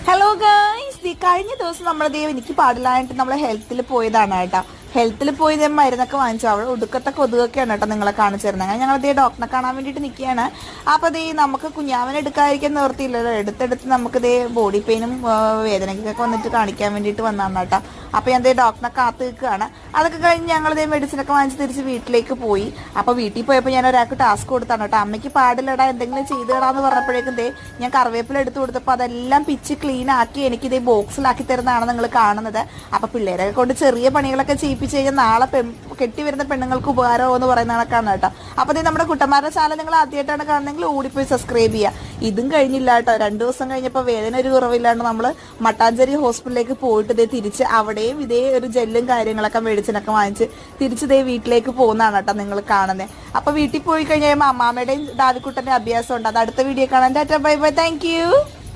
Hello guys, കഴിഞ്ഞ ദിവസം നമ്മളതേ എനിക്ക് പാടില്ലായിട്ട് നമ്മൾ ഹെൽത്തിൽ പോയതാണ് കേട്ടോ. ഹെൽത്തിൽ പോയി ഇതേ മരുന്നൊക്കെ വാങ്ങിച്ചു. അവിടെ ഒടുക്കത്തെ കൊതുകൊക്കെയാണ് കേട്ടോ നിങ്ങളെ കാണിച്ചു തരുന്നത്. അങ്ങനെ ഞങ്ങളതേ ഡോക്ടറെ കാണാൻ വേണ്ടിയിട്ട് നിൽക്കുകയാണ്. അപ്പോൾ ദേ നമുക്ക് കുഞ്ഞാവനെ എടുക്കാതിരിക്കാൻ നിവർത്തിയില്ലല്ലോ. എടുത്തെടുത്ത് നമുക്കിതേ ബോഡി പെയിനും വേദനയ്ക്കൊക്കെ വന്നിട്ട് കാണിക്കാൻ വേണ്ടിയിട്ട് വന്നതാണ് കേട്ടോ. അപ്പോൾ ഞാൻ ദേ ഡോക്ടറെ കാത്ത് നിൽക്കുകയാണ്. അതൊക്കെ കഴിഞ്ഞ് ഞങ്ങളിതേ മെഡിസിനൊക്കെ വാങ്ങിച്ച് തിരിച്ച് വീട്ടിലേക്ക് പോയി. അപ്പോൾ വീട്ടിൽ പോയപ്പോൾ ഞാൻ ഒരാൾക്ക് ടാസ്ക് കൊടുത്താണ് കേട്ടോ. അമ്മയ്ക്ക് പാടില്ലടാ, എന്തെങ്കിലും ചെയ്ത് തരാമെന്ന് പറഞ്ഞപ്പോഴേക്കും ദേ ഞാൻ കറിവേപ്പില എടുത്ത് കൊടുത്തപ്പോൾ അതെല്ലാം പിച്ച് ക്ലീൻ ആക്കി എനിക്കിതേ ബോക്സിലാക്കി തരുന്നതാണ് നിങ്ങൾ കാണുന്നത്. അപ്പോൾ പിള്ളേരൊക്കെ കൊണ്ട് ചെറിയ പണികളൊക്കെ ചെയ്യിപ്പിച്ച് കഴിഞ്ഞാൽ നാളെ കെട്ടി വരുന്ന പെണ്ണുങ്ങൾക്ക് ഉപകാരമോ എന്ന് പറയുന്ന കണക്കാണ് കേട്ടോ. അപ്പോൾ ദേ നമ്മുടെ കുട്ടന്മാരുടെ ചാനൽ നിങ്ങൾ ആദ്യമായിട്ടാണ് കാണുന്നതെങ്കിൽ ഓടിപ്പോയി സബ്സ്ക്രൈബ് ചെയ്യുക. ഇതും കഴിഞ്ഞില്ല കേട്ടോ. 2 ദിവസം കഴിഞ്ഞപ്പോൾ വേദന ഒരു കുറവില്ലാണ്ട് നമ്മൾ മട്ടാഞ്ചേരി ഹോസ്പിറ്റലിലേക്ക് പോയിട്ട് ഇതേ തിരിച്ച് അവിടെയും ഇതേ ഒരു ജെല്ലും കാര്യങ്ങളൊക്കെ മെഡിസിനൊക്കെ വാങ്ങിച്ച് തിരിച്ച് ഇതേ വീട്ടിലേക്ക് പോകുന്നതാണ് കേട്ടോ നിങ്ങൾ കാണുന്നത്. അപ്പോൾ വീട്ടിൽ പോയി കഴിഞ്ഞാൽ അമ്മാമ്മയുടെയും ഡാവിക്കുട്ടൻ്റെ അഭ്യാസം ഉണ്ട്. അത് അടുത്ത വീഡിയോ കാണാൻ. Tata, bye bye, thank you.